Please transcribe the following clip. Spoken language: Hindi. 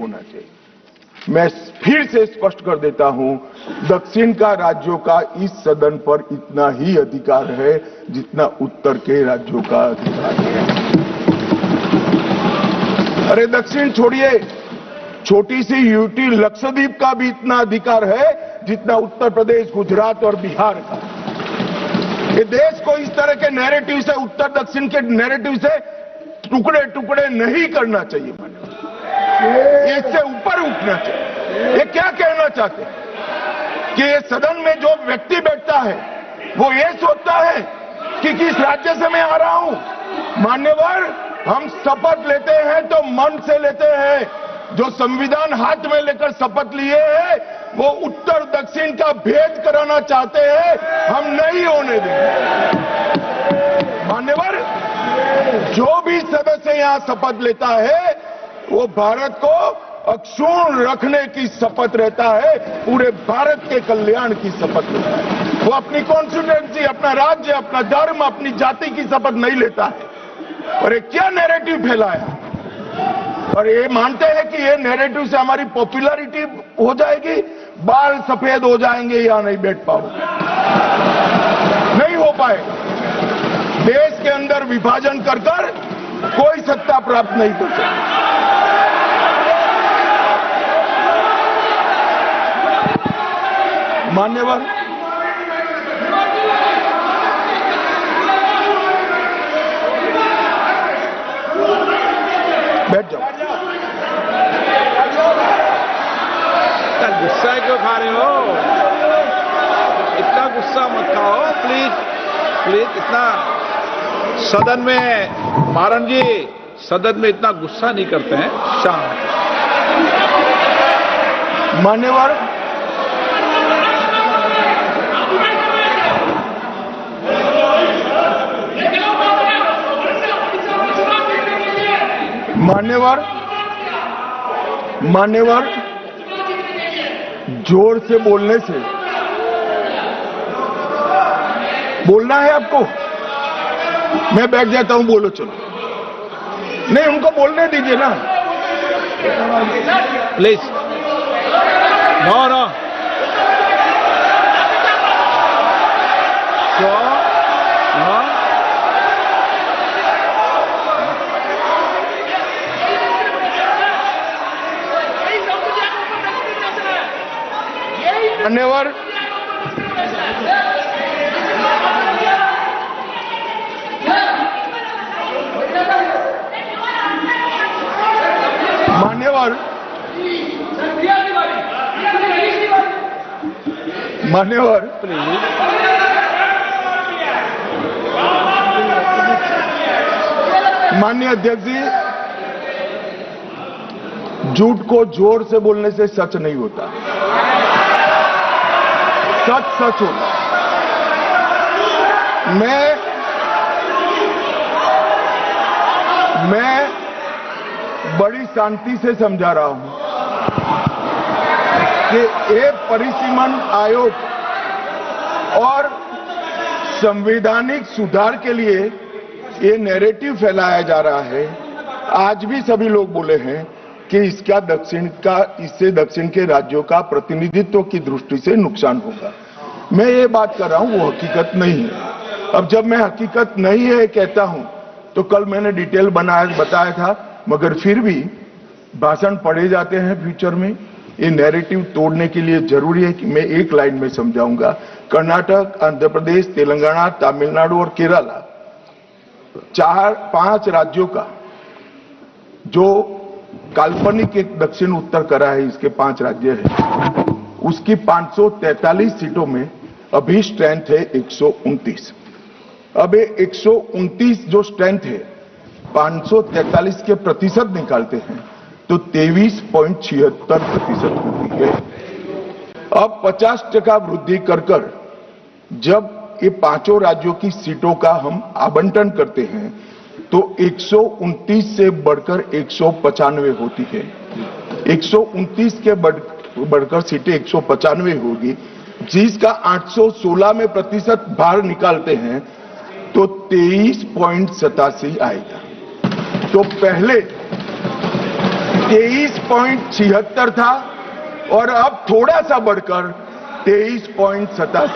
होना चाहिए। मैं फिर से स्पष्ट कर देता हूं, दक्षिण का राज्यों का इस सदन पर इतना ही अधिकार है जितना उत्तर के राज्यों का अधिकार है। अरे दक्षिण छोड़िए, छोटी सी यूटी लक्षद्वीप का भी इतना अधिकार है जितना उत्तर प्रदेश, गुजरात और बिहार का। ये देश को इस तरह के नैरेटिव से, उत्तर दक्षिण के नैरेटिव से टुकड़े टुकड़े नहीं करना चाहिए। इससे ऊपर उठना चाहिए। ये क्या कहना चाहते हैं कि ये सदन में जो व्यक्ति बैठता है वो ये सोचता है कि किस राज्य से मैं आ रहा हूं। मान्यवर, हम शपथ लेते हैं तो मन से लेते हैं। जो संविधान हाथ में लेकर शपथ लिए हैं वो उत्तर दक्षिण का भेद कराना चाहते हैं, हम नहीं होने देंगे। मान्यवर, जो भी सदस्य यहां शपथ लेता है वो भारत को अक्षुण्ण रखने की शपथ रहता है, पूरे भारत के कल्याण की शपथ लेता है। वो अपनी कॉन्स्टिट्यूएंसी, अपना राज्य, अपना धर्म, अपनी जाति की शपथ नहीं लेता है। और ये क्या नैरेटिव फैलाया, और ये मानते हैं कि ये नैरेटिव से हमारी पॉपुलैरिटी हो जाएगी, बाल सफेद हो जाएंगे, या नहीं बैठ पाओगे। नहीं हो पाएगा। देश के अंदर विभाजन कर कर कोई सत्ता प्राप्त नहीं कर सकता। मान्यवर, बैठ जाओ। इतना गुस्सा क्यों खा रहे हो? इतना गुस्सा मत खाओ, प्लीज प्लीज। इतना सदन में, मारन जी, सदन में इतना गुस्सा नहीं करते हैं, शांत। मान्यवर, मान्यवर, जोर से बोलने से बोलना है आपको? मैं बैठ जाता हूं, बोलो चलो। नहीं, उनको बोलने दीजिए ना, प्लीज। नो नो, मान्यवर, मान्यवर, मान्यवर, माननीय अध्यक्ष जी, झूठ को जोर से बोलने से सच नहीं होता, सच सच होता। मैं बड़ी शांति से समझा रहा हूं कि ये परिसीमन आयोग और संवैधानिक सुधार के लिए ये नैरेटिव फैलाया जा रहा है। आज भी सभी लोग बोले हैं कि इससे दक्षिण के राज्यों का प्रतिनिधित्व की दृष्टि से नुकसान होगा। मैं ये बात कर रहा हूं, वो हकीकत नहीं है। अब जब मैं हकीकत नहीं है कहता हूं तो कल मैंने डिटेल बताया था, मगर फिर भी भाषण पढ़े जाते हैं फ्यूचर में। ये नैरेटिव तोड़ने के लिए जरूरी है कि मैं एक लाइन में समझाऊंगा। कर्नाटक, आंध्र प्रदेश, तेलंगाना, तमिलनाडु और केरला, 4-5 राज्यों का जो काल्पनिक एक दक्षिण उत्तर करा है, इसके 5 राज्य है, उसकी 543 सीटों में अभी स्ट्रेंथ है 129। अब ये 129 जो स्ट्रेंथ है, 543 के प्रतिशत निकालते हैं तो 23.76% होती है। अब 50% वृद्धि कर जब ये 5 राज्यों की सीटों का हम आवंटन करते हैं तो 129 से बढ़कर 195 होती है। 129 के बढ़कर सीटें 195 होगी, जिसका 816 में प्रतिशत भार निकालते हैं तो 23.87 आएगा। तो पहले 23.76 था और अब थोड़ा सा बढ़कर 23.87